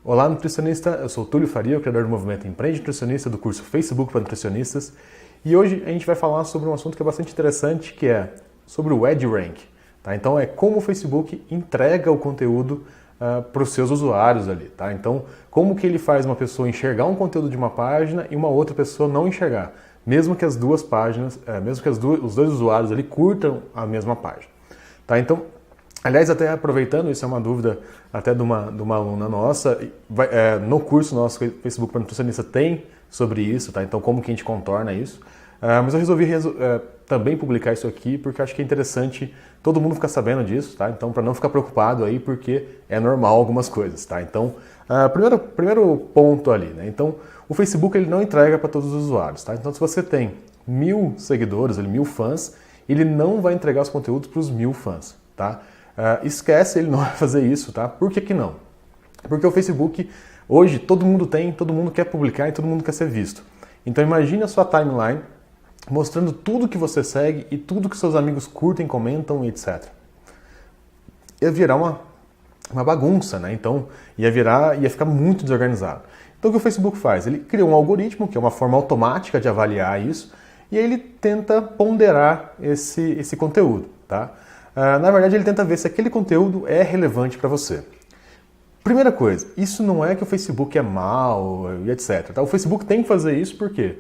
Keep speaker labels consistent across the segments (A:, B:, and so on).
A: Olá, nutricionista. Eu sou o Túlio Faria, o criador do movimento Empreende Nutricionista do curso Facebook para Nutricionistas. E hoje a gente vai falar sobre um assunto que é bastante interessante, que é sobre o EdRank. Tá? Então é como o Facebook entrega o conteúdo para os seus usuários ali. Tá? Então, como que ele faz uma pessoa enxergar um conteúdo de uma página e uma outra pessoa não enxergar, mesmo que as duas páginas, mesmo que os dois usuários ali curtam a mesma página. Tá? Então, aliás, até aproveitando, isso é uma dúvida até de uma aluna nossa, no curso nosso Facebook para Nutricionista tem sobre isso, tá? Então como que a gente contorna isso. Mas eu resolvi também publicar isso aqui porque acho que é interessante todo mundo ficar sabendo disso, tá? Então para não ficar preocupado aí, porque é normal algumas coisas, tá? Então, primeiro ponto ali, né? Então o Facebook ele não entrega para todos os usuários, tá? Então se você tem 1000 seguidores, 1000 fãs, ele não vai entregar os conteúdos para os 1000 fãs, tá? Esquece, ele não vai fazer isso, tá? Por que não? Porque o Facebook, hoje, todo mundo quer publicar e todo mundo quer ser visto. Então imagine a sua timeline mostrando tudo que você segue e tudo que seus amigos curtem, comentam, etc. Ia virar uma bagunça, né? Então ia ficar muito desorganizado. Então o que o Facebook faz? Ele cria um algoritmo, que é uma forma automática de avaliar isso, e aí ele tenta ponderar esse conteúdo, tá? Na verdade, ele tenta ver se aquele conteúdo é relevante para você. Primeira coisa, isso não é que o Facebook é mau e etc. Tá? O Facebook tem que fazer isso por quê?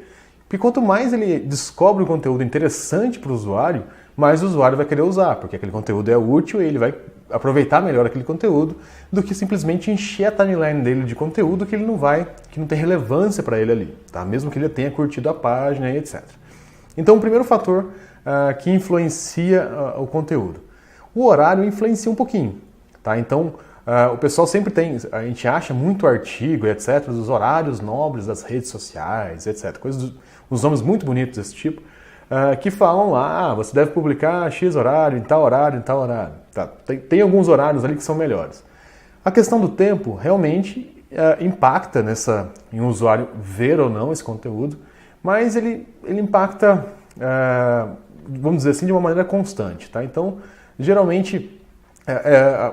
A: Porque quanto mais ele descobre um conteúdo interessante para o usuário, mais o usuário vai querer usar, porque aquele conteúdo é útil e ele vai aproveitar melhor aquele conteúdo do que simplesmente encher a timeline dele de conteúdo que não tem relevância para ele ali, tá? Mesmo que ele tenha curtido a página e etc. Então, o primeiro fator que influencia o conteúdo. O horário influencia um pouquinho, tá? Então, o pessoal sempre a gente acha muito artigo, etc., dos horários nobres das redes sociais, etc., os nomes muito bonitos desse tipo, que falam lá, você deve publicar X horário, em tal horário, em tal horário. Tá? Tem alguns horários ali que são melhores. A questão do tempo realmente impacta em um usuário ver ou não esse conteúdo, mas ele impacta, vamos dizer assim, de uma maneira constante, tá? Então, geralmente,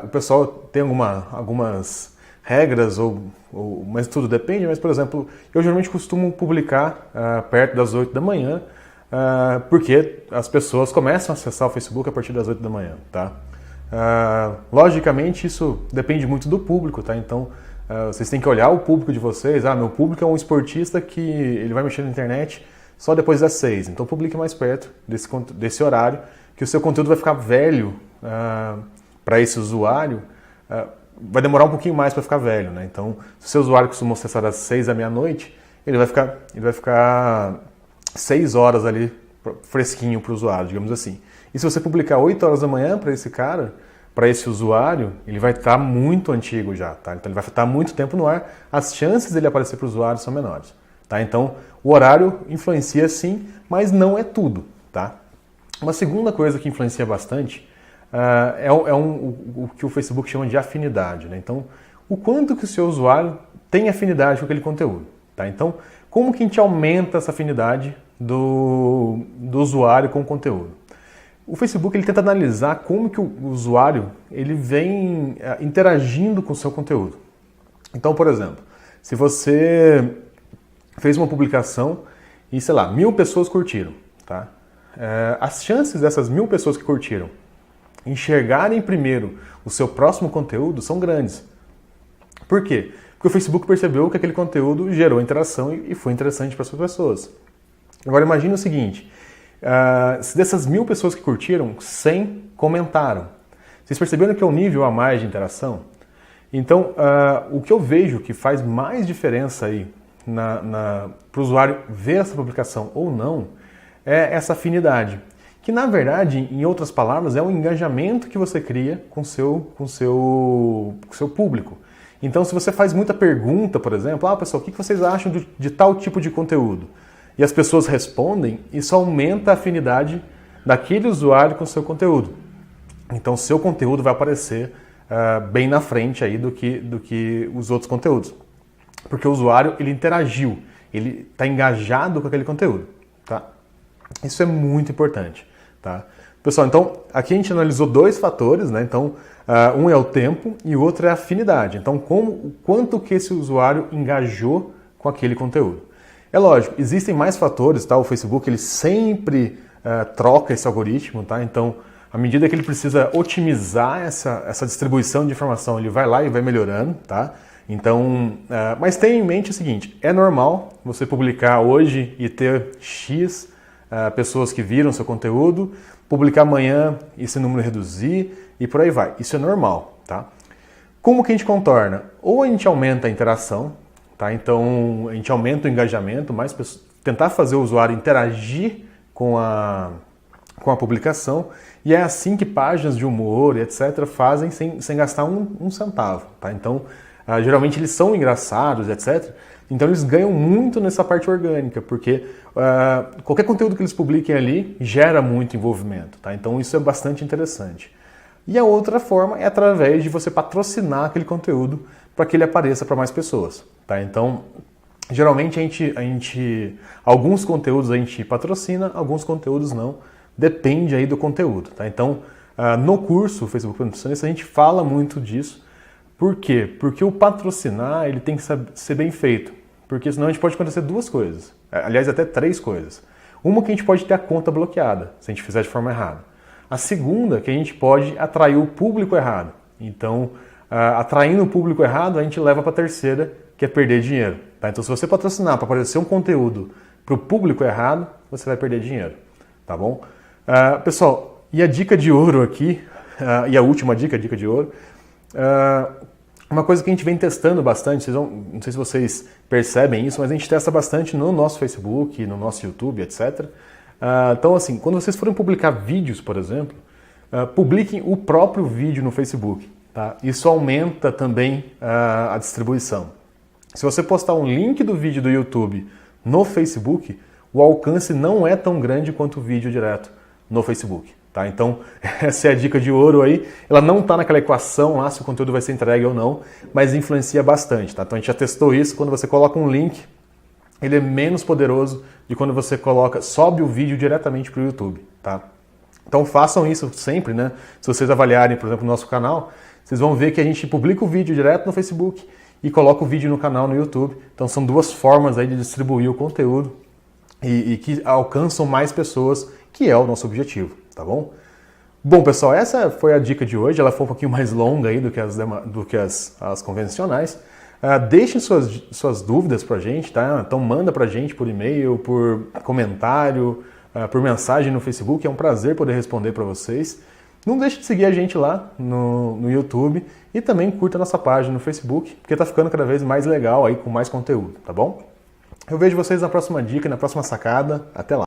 A: o pessoal tem algumas regras, mas tudo depende. Mas, por exemplo, eu geralmente costumo publicar perto das 8 da manhã, porque as pessoas começam a acessar o Facebook a partir das 8 da manhã. Tá? Logicamente, isso depende muito do público. Tá? Então, vocês têm que olhar o público de vocês. Meu público é um esportista que ele vai mexer na internet só depois das 6. Então, publique mais perto desse horário, que o seu conteúdo vai ficar velho para esse usuário, vai demorar um pouquinho mais para ficar velho, né? Então, se o seu usuário costuma acessar das 6 à meia-noite, ele vai ficar 6 horas ali fresquinho para o usuário, digamos assim. E se você publicar 8 horas da manhã para esse cara, para esse usuário, ele vai estar muito antigo já, tá? Então ele vai estar muito tempo no ar, as chances dele aparecer para o usuário são menores, tá? Então, o horário influencia sim, mas não é tudo, tá? Uma segunda coisa que influencia bastante o que o Facebook chama de afinidade, né? Então, o quanto que o seu usuário tem afinidade com aquele conteúdo, tá? Então, como que a gente aumenta essa afinidade do usuário com o conteúdo? O Facebook ele tenta analisar como que o usuário ele vem interagindo com o seu conteúdo. Então, por exemplo, se você fez uma publicação e, 1000 pessoas curtiram, tá? As chances dessas 1000 pessoas que curtiram enxergarem primeiro o seu próximo conteúdo são grandes. Por quê? Porque o Facebook percebeu que aquele conteúdo gerou interação e foi interessante para as pessoas. Agora imagine o seguinte, se dessas 1000 pessoas que curtiram, 100 comentaram. Vocês perceberam que é um nível a mais de interação? Então, o que eu vejo que faz mais diferença aí para o usuário ver essa publicação ou não, é essa afinidade, que na verdade, em outras palavras, é um engajamento que você cria com o seu público. Então, se você faz muita pergunta, por exemplo, pessoal, o que vocês acham de tal tipo de conteúdo? E as pessoas respondem, isso aumenta a afinidade daquele usuário com o seu conteúdo. Então, seu conteúdo vai aparecer bem na frente aí do que os outros conteúdos. Porque o usuário, ele interagiu, ele está engajado com aquele conteúdo, tá? Isso é muito importante, tá? Pessoal, então, aqui a gente analisou 2 fatores, né? Então, Um é o tempo e o outro é a afinidade. Então, quanto que esse usuário engajou com aquele conteúdo. É lógico, existem mais fatores, tá? O Facebook ele sempre troca esse algoritmo, tá? Então, à medida que ele precisa otimizar essa distribuição de informação, ele vai lá e vai melhorando, tá? Então, mas tenha em mente o seguinte, é normal você publicar hoje e ter X pessoas que viram seu conteúdo, publicar amanhã e esse número reduzir e por aí vai. Isso é normal, tá? Como que a gente contorna? Ou a gente aumenta a interação, tá? Então a gente aumenta o engajamento, mais pessoas, tentar fazer o usuário interagir com a publicação, e é assim que páginas de humor e etc. fazem sem gastar um centavo, tá? Então geralmente eles são engraçados, etc. Então eles ganham muito nessa parte orgânica, porque qualquer conteúdo que eles publiquem ali gera muito envolvimento, tá? Então isso é bastante interessante. E a outra forma é através de você patrocinar aquele conteúdo para que ele apareça para mais pessoas, tá? Então, geralmente alguns conteúdos a gente patrocina, alguns conteúdos não, depende aí do conteúdo, tá? Então, no curso Facebook para Nutricionista a gente fala muito disso. Por quê? Porque o patrocinar ele tem que ser bem feito, porque senão a gente pode acontecer duas coisas, aliás até três coisas. Uma que a gente pode ter a conta bloqueada, se a gente fizer de forma errada. A segunda, que a gente pode atrair o público errado. Então, atraindo o público errado, a gente leva para a terceira, que é perder dinheiro. Tá? Então, se você patrocinar para aparecer um conteúdo para o público errado, você vai perder dinheiro. Tá bom? Pessoal, e a dica de ouro aqui, e a última dica, a dica de ouro, uma coisa que a gente vem testando bastante, não sei se vocês percebem isso, mas a gente testa bastante no nosso Facebook, no nosso YouTube, etc. Então, assim, quando vocês forem publicar vídeos, por exemplo, publiquem o próprio vídeo no Facebook. Tá? Isso aumenta também a distribuição. Se você postar um link do vídeo do YouTube no Facebook, o alcance não é tão grande quanto o vídeo direto no Facebook. Tá? Então, essa é a dica de ouro aí. Ela não está naquela equação lá se o conteúdo vai ser entregue ou não, mas influencia bastante. Tá? Então, a gente já testou isso. Quando você coloca um link, ele é menos poderoso de quando você sobe o vídeo diretamente para o YouTube, tá? Então façam isso sempre, né? Se vocês avaliarem, por exemplo, o nosso canal, vocês vão ver que a gente publica o vídeo direto no Facebook e coloca o vídeo no canal no YouTube. Então são duas formas aí de distribuir o conteúdo e que alcançam mais pessoas, que é o nosso objetivo, tá bom? Bom, pessoal, essa foi a dica de hoje. Ela foi um pouquinho mais longa aí do que as convencionais. Deixem suas dúvidas pra gente, tá? Então manda pra gente por e-mail, por comentário, por mensagem no Facebook. É um prazer poder responder para vocês. Não deixe de seguir a gente lá no YouTube e também curta a nossa página no Facebook, porque tá ficando cada vez mais legal aí com mais conteúdo, tá bom? Eu vejo vocês na próxima dica, na próxima sacada. Até lá!